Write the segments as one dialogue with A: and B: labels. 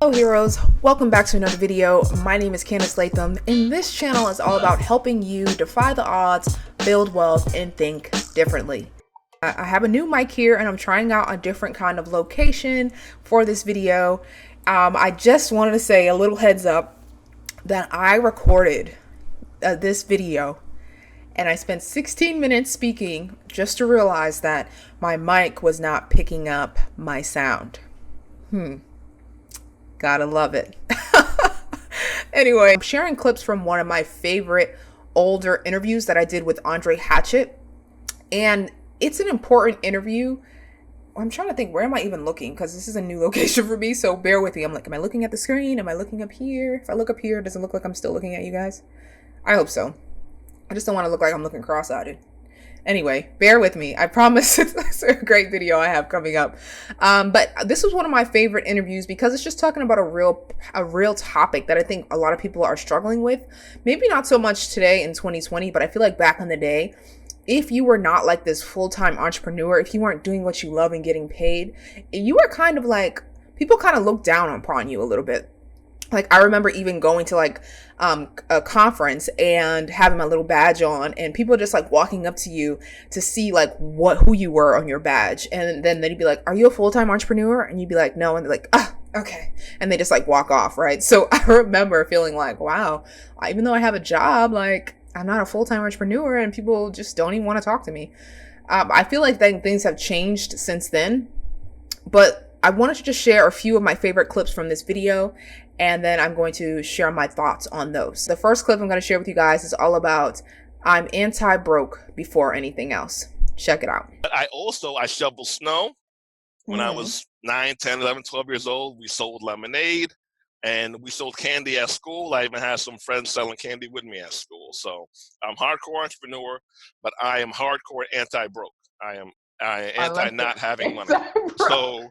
A: Hello heroes, welcome back to another video. My name is Candice Latham, and this channel is all about helping you defy the odds, build wealth, and think differently. I have a new mic here and I'm trying out a different kind of location for this video. I just wanted to say a little heads up that I recorded this video and I spent 16 minutes speaking just to realize that my mic was not picking up my sound. Gotta love it. Anyway, I'm sharing clips from one of my favorite older interviews that I did with Andre Hatchett. And it's an important interview. I'm trying to think, where am I even looking? Because this is a new location for me, so bear with me. I'm like, am I looking at the screen? Am I looking up here? If I look up here, does it look like I'm still looking at you guys? I hope so. I just don't want to look like I'm looking cross-eyed. Anyway, bear with me. I promise it's a great video I have coming up. But this was one of my favorite interviews because it's just talking about a real topic that I think a lot of people are struggling with. Maybe not so much today in 2020, but I feel like back in the day, if you were not like this full-time entrepreneur, if you weren't doing what you love and getting paid, you were kind of like, people kind of looked down upon you a little bit. Like, I remember even going to like a conference and having my little badge on and people just like walking up to you to see like who you were on your badge. And then they'd be like, are you a full-time entrepreneur? And you'd be like, no. And they're like, okay. And they just like walk off, right? So I remember feeling like, wow, even though I have a job, like I'm not a full-time entrepreneur and people just don't even want to talk to me. I feel like things have changed since then, but I wanted to just share a few of my favorite clips from this video, and then I'm going to share my thoughts on those. The first clip I'm going to share with you guys is all about I'm anti-broke before anything else. Check it out.
B: But I shoveled snow when I was 9, 10, 11, 12 years old. We sold lemonade and we sold candy at school. I even had some friends selling candy with me at school. So I'm hardcore entrepreneur, but I am hardcore anti-broke. I am anti not having money. So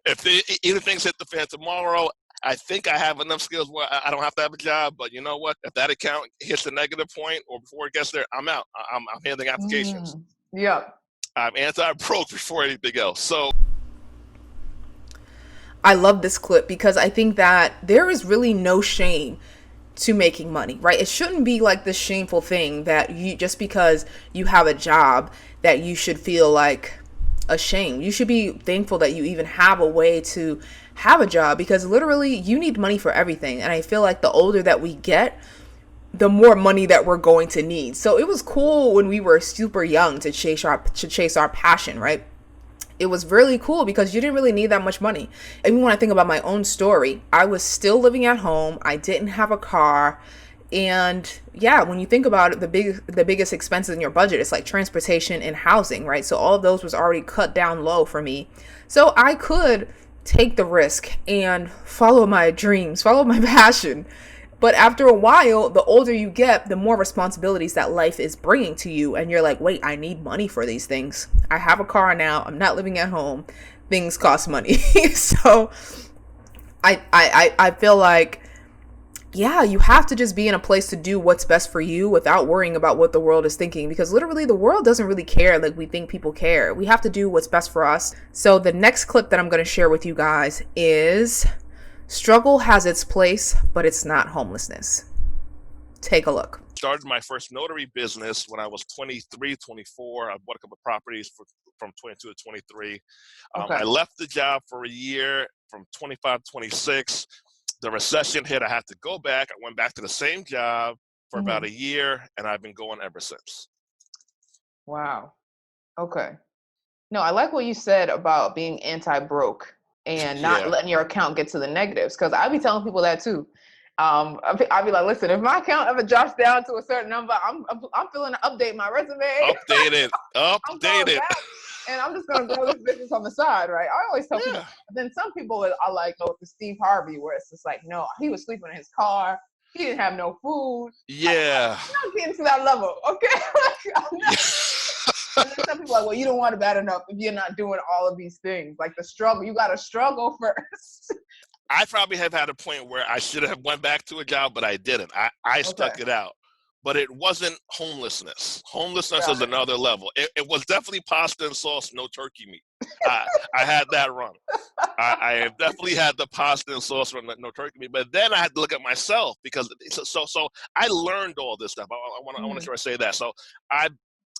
B: if either things hit the fan tomorrow, I think I have enough skills where I don't have to have a job. But you know what? If that account hits the negative point or before it gets there, I'm out. I'm handling applications.
A: Yeah.
B: I'm anti-broke before anything else. So
A: I love this clip because I think that there is really no shame to making money, right? It shouldn't be like this shameful thing that you, just because you have a job, that you should feel like ashamed. You should be thankful that you even have a way to have a job, because literally you need money for everything. And I feel like the older that we get, the more money that we're going to need. So it was cool when we were super young to chase our passion, right? It was really cool because you didn't really need that much money. Even when I think about my own story, I was still living at home. I didn't have a car. And yeah, when you think about it, the biggest expenses in your budget is like transportation and housing, right? So all of those was already cut down low for me. So I could take the risk and follow my dreams, follow my passion. But after a while, the older you get, the more responsibilities that life is bringing to you. And you're like, wait, I need money for these things. I have a car now. I'm not living at home. Things cost money. So I feel like, yeah, you have to just be in a place to do what's best for you without worrying about what the world is thinking, because literally the world doesn't really care like we think people care. We have to do what's best for us. So the next clip that I'm going to share with you guys is struggle has its place, but it's not homelessness. Take a look.
B: Started my first notary business when I was 23, 24. I bought a couple of properties from 22 to 23.
A: Okay.
B: I left the job for a year from 25 to 26. The recession hit. I had to go back. I went back to the same job for about a year, and I've been going ever since.
A: Wow. Okay. No, I like what you said about being anti-broke and not letting your account get to the negatives, because I be telling people that too. I'll be like, listen, if my account ever drops down to a certain number, I'm feeling to update my resume.
B: Update it.
A: And I'm just going to grow this business on the side, right? I always tell people. But then some people are like, oh, the Steve Harvey, where it's just like, no, he was sleeping in his car. He didn't have no food.
B: Yeah.
A: I'm not getting to that level, okay? I'm not. And then some people are like, well, you don't want it bad enough if you're not doing all of these things. Like the struggle, you got to struggle first.
B: I probably have had a point where I should have went back to a job, but I didn't. I stuck it out. but it wasn't homelessness. Homelessness
A: Got
B: is
A: it.
B: another level. It was definitely pasta and sauce, no turkey meat. I had that run. I have definitely had the pasta and sauce from no turkey meat, but then I had to look at myself because so I learned all this stuff. I want to
A: Mhm.
B: sure I say that. So I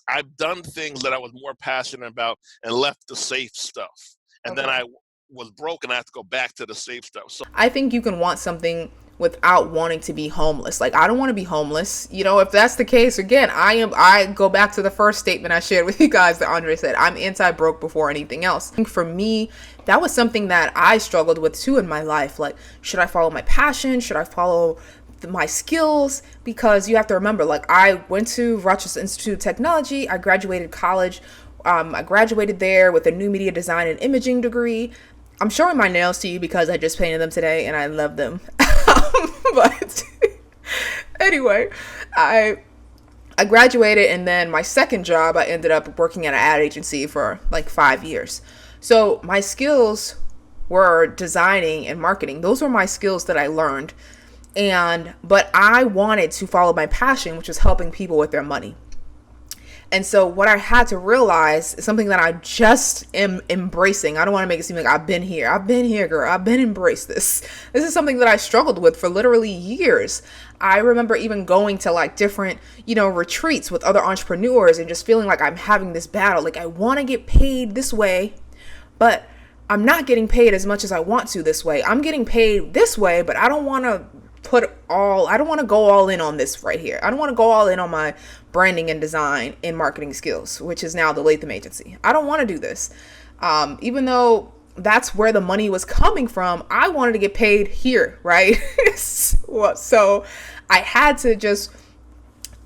B: I've done things that I was more passionate about and left the safe stuff, and then
A: Okay.
B: I was broke and I had to go back to the safe stuff. So
A: I think you can want something without wanting to be homeless. Like, I don't want to be homeless. You know, if that's the case, again, I go back to the first statement I shared with you guys that Andre said. I'm anti-broke before anything else. I think for me, that was something that I struggled with too in my life. Like, should I follow my passion? Should I follow my skills? Because you have to remember, like, I went to Rochester Institute of Technology. I graduated college. I graduated there with a new media design and imaging degree. I'm showing my nails to you because I just painted them today and I love them. But anyway, I I graduated, and then my second job, I ended up working at an ad agency for like 5 years. So my skills were designing and marketing. Those were my skills that I learned. But I wanted to follow my passion, which was helping people with their money. And so what I had to realize is something that I just am embracing. I don't want to make it seem like I've been here. I've been here, girl. I've been embraced this. This is something that I struggled with for literally years. I remember even going to like different, retreats with other entrepreneurs and just feeling like I'm having this battle. Like, I want to get paid this way, but I'm not getting paid as much as I want to this way. I'm getting paid this way, but I don't want to go all in on this right here. I don't want to go all in on my branding and design and marketing skills, which is now the Latham agency. I don't want to do this. Even though that's where the money was coming from, I wanted to get paid here, right? So I had to just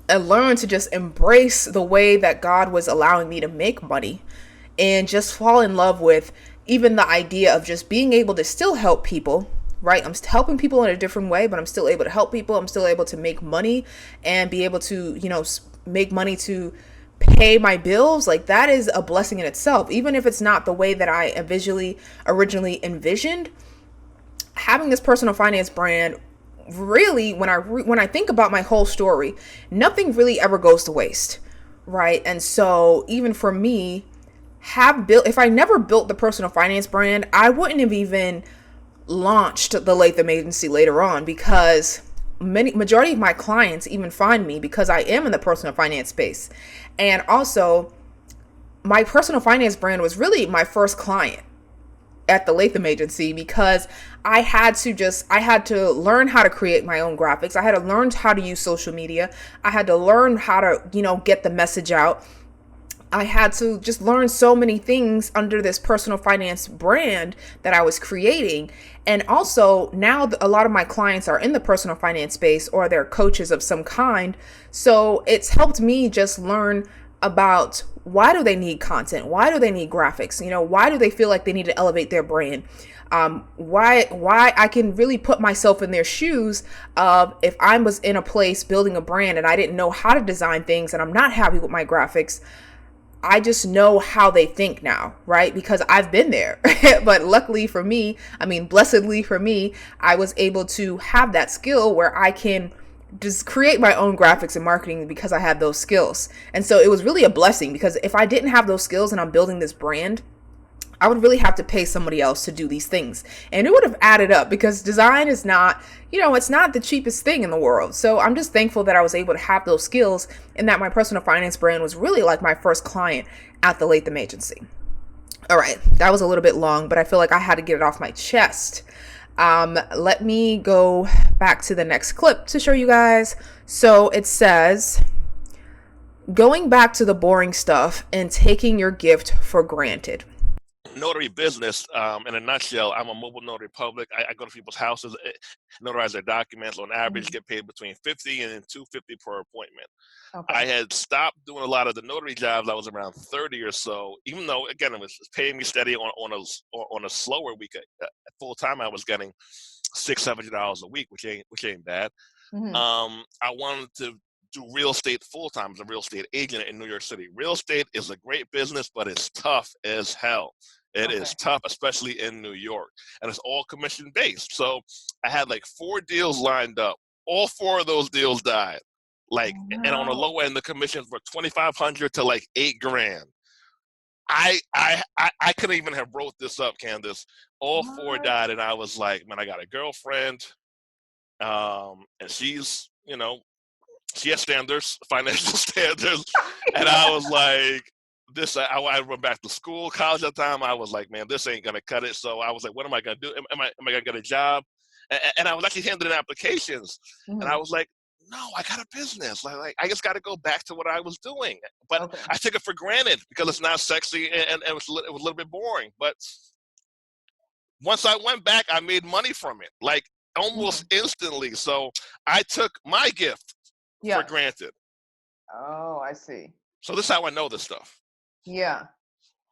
A: learn to just embrace the way that God was allowing me to make money and just fall in love with even the idea of just being able to still help people, right? I'm helping people in a different way, but I'm still able to help people. I'm still able to make money and be able to, make money to pay my bills. Like, that is a blessing in itself. Even if it's not the way that I originally envisioned, having this personal finance brand, really, when I think about my whole story, nothing really ever goes to waste, right? And so even for me, if I never built the personal finance brand, I wouldn't have even launched the Latham agency later on, because majority of my clients even find me because I am in the personal finance space. And also, my personal finance brand was really my first client at the Latham agency, because I had to learn how to create my own graphics. I had to learn how to use social media. I had to learn how to, get the message out. I had to just learn so many things under this personal finance brand that I was creating. And also, now a lot of my clients are in the personal finance space, or they're coaches of some kind. So it's helped me just learn about, why do they need content? Why do they need graphics? Why do they feel like they need to elevate their brand? Why I can really put myself in their shoes of, if I was in a place building a brand and I didn't know how to design things and I'm not happy with my graphics, I just know how they think now, right? Because I've been there. But luckily for me, blessedly for me, I was able to have that skill where I can just create my own graphics and marketing because I have those skills. And so it was really a blessing, because if I didn't have those skills and I'm building this brand, I would really have to pay somebody else to do these things. And it would have added up, because design is not, it's not the cheapest thing in the world. So I'm just thankful that I was able to have those skills, and that my personal finance brand was really like my first client at the Latham agency. All right, that was a little bit long, but I feel like I had to get it off my chest. Let me go back to the next clip to show you guys. So it says, going back to the boring stuff and taking your gift for granted.
B: notary business, in a nutshell, I'm a mobile notary public. I go to people's houses, notarize their documents. On average, get paid between $50 and $250 per appointment.
A: Okay.
B: I had stopped doing a lot of the notary jobs. I was around 30 or so, even though, again, it was paying me steady on a slower week. At full time, I was getting $600-$700 a week, which ain't bad.
A: Mm-hmm.
B: I wanted to do real estate full time as a real estate agent in New York City. Real estate is a great business, but it's tough as hell. It is tough, especially in New York, and it's all commission based. So I had like 4 deals lined up. All 4 of those deals died. Like, and on the
A: Wow.
B: low end, the commissions were 2,500 to like 8 grand. I couldn't even have wrote this up, Candice. All four
A: What?
B: died, and I was like, man, I got a girlfriend, and she's, she has standards, financial standards, and I was like, this. I went back to school, college at the time. I was like, man, this ain't gonna cut it. So I was like, what am I gonna do? Am I gonna get a job? And I was actually handing in applications, and I
A: Mhm.
B: was like, no, I got a business. Like I just got to go back to what I was doing. But
A: Okay.
B: I took it for granted because it's not sexy and it was a little bit boring. But once I went back, I made money from it, like almost
A: Mhm.
B: instantly. So I took my gift for
A: Yeah.
B: granted.
A: Oh, I see.
B: So this is how I know this stuff.
A: Yeah.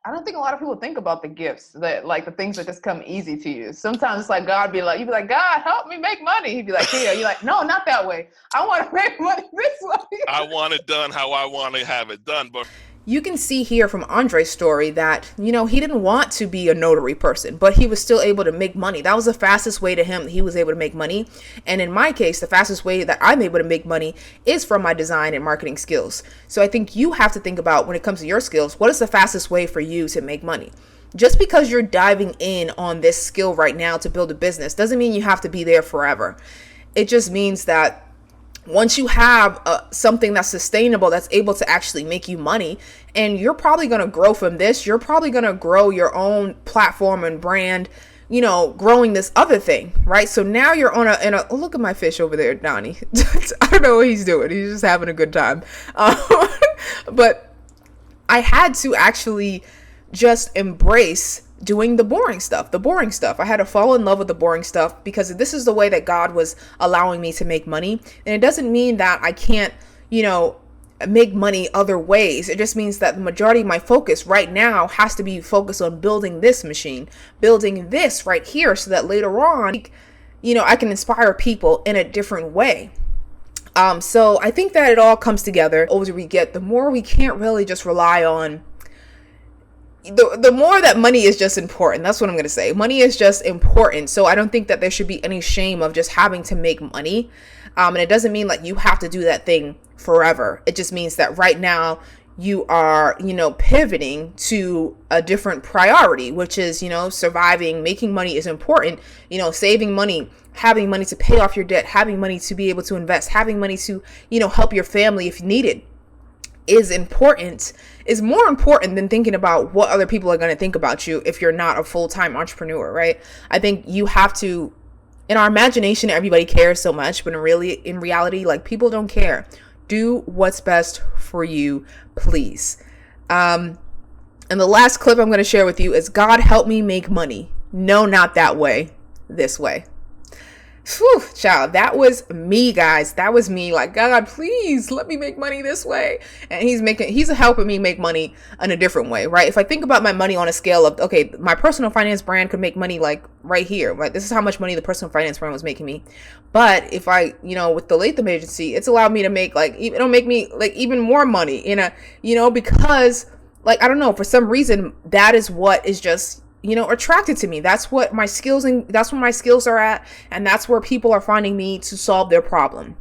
A: I don't think a lot of people think about the gifts that, like, the things that just come easy to you. Sometimes it's like God be like, you'd be like, God, help me make money. He'd be like, here. You're like, no, not that way. I want to make money this way.
B: I want it done how I want to have it done. But
A: You can see here from Andre's story that, he didn't want to be a notary person, but he was still able to make money. That was the fastest way to him. He was able to make money. And in my case, the fastest way that I'm able to make money is from my design and marketing skills. So I think you have to think about, when it comes to your skills, what is the fastest way for you to make money? Just because you're diving in on this skill right now to build a business doesn't mean you have to be there forever. It just means that once you have something that's sustainable, that's able to actually make you money, and you're probably going to grow from this, you're probably going to grow your own platform and brand, growing this other thing, right? So now you're on oh, look at my fish over there, Donnie. I don't know what he's doing. He's just having a good time. But I had to actually just embrace doing the boring stuff. I had to fall in love with the boring stuff because this is the way that God was allowing me to make money. And it doesn't mean that I can't, make money other ways. It just means that the majority of my focus right now has to be focused on building this machine, building this right here, so that later on, I can inspire people in a different way. So I think that it all comes together. The older we get, the more we can't really just rely on the more that money is just important. That's what I'm going to say. Money is just important. So I don't think that there should be any shame of just having to make money. And it doesn't mean like you have to do that thing forever. It just means that right now you are, pivoting to a different priority, which is, surviving. Making money is important, saving money, having money to pay off your debt, having money to be able to invest, having money to, help your family if needed is more important than thinking about what other people are going to think about you if you're not a full-time entrepreneur, right? I think you have to, in our imagination, everybody cares so much, but in reality, like, people don't care. Do what's best for you, please. And the last clip I'm going to share with you is, God help me make money. No, not that way, this way. Whew, child, that was me, guys. That was me. Like, God, please let me make money this way. And he's helping me make money in a different way, right? If I think about my money on a scale of, okay, my personal finance brand could make money like right here, right? This is how much money the personal finance brand was making me. But if I, with the Latham agency, it's allowed me to make it'll make me like even more money because like, I don't know, for some reason, that is what is just, attracted to me. That's what my skills are at. And that's where people are finding me to solve their problem.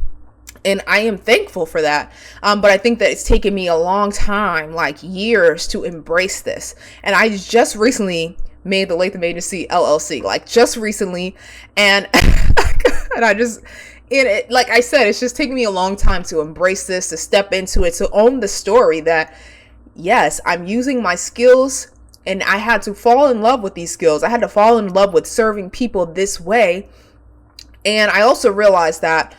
A: And I am thankful for that. But I think that it's taken me a long time, like years, to embrace this. And I just recently made the Latham Agency LLC, like just recently. And, and like I said, it's just taken me a long time to embrace this, to step into it, to own the story that, yes, I'm using my skills. And I had to fall in love with these skills. I had to fall in love with serving people this way. And I also realized that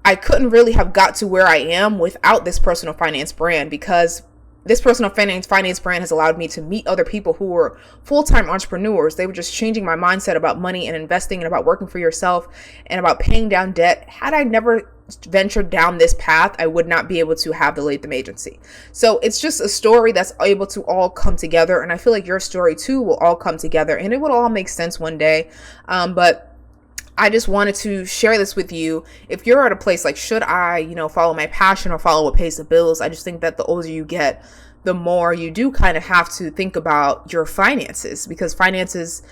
A: I couldn't really have got to where I am without this personal finance brand, because this personal finance brand has allowed me to meet other people who were full-time entrepreneurs. They were just changing my mindset about money and investing and about working for yourself and about paying down debt. Had I never ventured down this path, I would not be able to have the Latham agency. So it's just a story that's able to all come together. And I feel like your story too will all come together and it will all make sense one day. But I just wanted to share this with you. If you're at a place like, should I, follow my passion or follow what pays the bills? I just think that the older you get, the more you do kind of have to think about your finances, because finances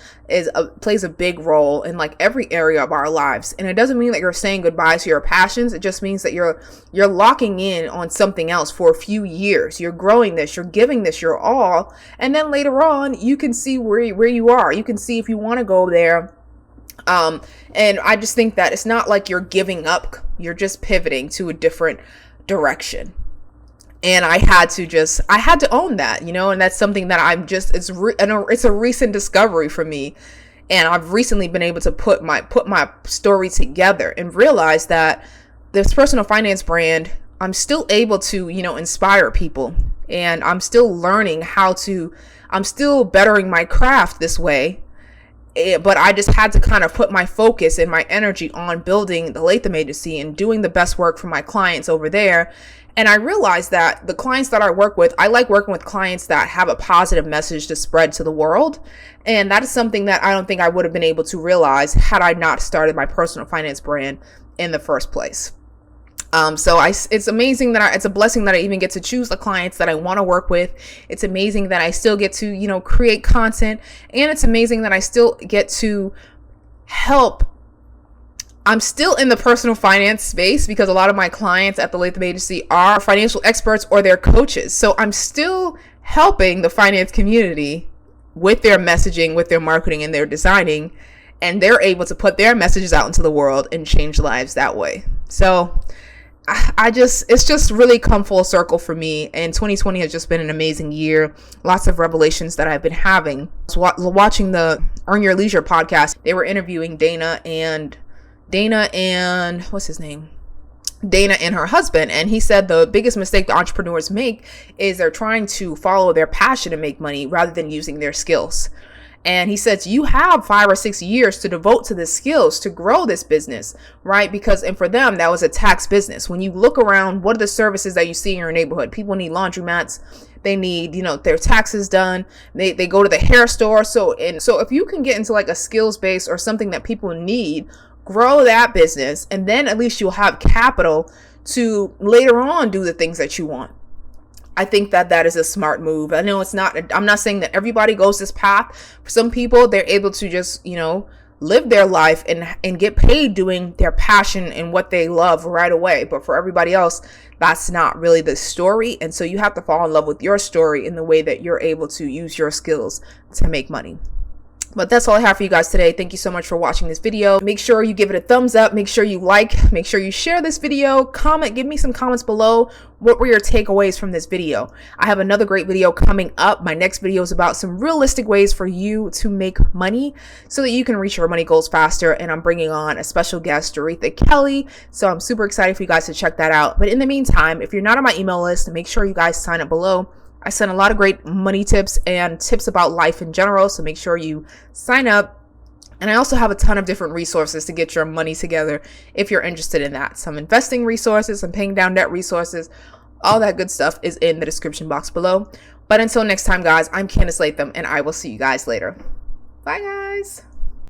A: plays a big role in like every area of our lives. And it doesn't mean that you're saying goodbye to your passions. It just means that you're locking in on something else for a few years. You're growing this, you're giving this your all, and then later on you can see where you are. You can see if you want to go there. And I just think that it's not like you're giving up, you're just pivoting to a different direction. And I had to own that, and that's something that it's a recent discovery for me. And I've recently been able to put my story together and realize that this personal finance brand, I'm still able to, inspire people, and I'm still learning I'm still bettering my craft this way. But I just had to kind of put my focus and my energy on building the Latham agency and doing the best work for my clients over there. And I realized that the clients that I work with, I like working with clients that have a positive message to spread to the world. And that is something that I don't think I would have been able to realize had I not started my personal finance brand in the first place. It's amazing that it's a blessing that I even get to choose the clients that I want to work with. It's amazing that I still get to, create content, and it's amazing that I still get to help. I'm still in the personal finance space because a lot of my clients at the Latham agency are financial experts or they're coaches. So I'm still helping the finance community with their messaging, with their marketing, and their designing, and they're able to put their messages out into the world and change lives that way. So it's just really come full circle for me, and 2020 has just been an amazing year. Lots of revelations that I've been having. I was watching the Earn Your Leisure podcast. They were interviewing Dana and what's his name? Dana and her husband, and he said the biggest mistake the entrepreneurs make is they're trying to follow their passion and make money rather than using their skills. And he says, you have 5 or 6 years to devote to the skills to grow this business, right? And for them, that was a tax business. When you look around, what are the services that you see in your neighborhood? People need laundromats. They need, their taxes done. They go to the hair store. So if you can get into like a skills base or something that people need, grow that business, and then at least you'll have capital to later on do the things that you want. I think that is a smart move. I know I'm not saying that everybody goes this path. For some people, they're able to just, live their life and get paid doing their passion and what they love right away. But for everybody else, that's not really the story. And so you have to fall in love with your story in the way that you're able to use your skills to make money. But that's all I have for you guys today. Thank you so much for watching this video. Make sure you give it a thumbs up. Make sure you make sure you share this video, comment, give me some comments below. What were your takeaways from this video? I have another great video coming up. My next video is about some realistic ways for you to make money so that you can reach your money goals faster. And I'm bringing on a special guest, Doretha Kelly. So I'm super excited for you guys to check that out. But in the meantime, if you're not on my email list, make sure you guys sign up below. I send a lot of great money tips and tips about life in general, so make sure you sign up. And I also have a ton of different resources to get your money together if you're interested in that. Some investing resources, some paying down debt resources, all that good stuff is in the description box below. But until next time, guys, I'm Candice Latham, and I will see you guys later. Bye, guys.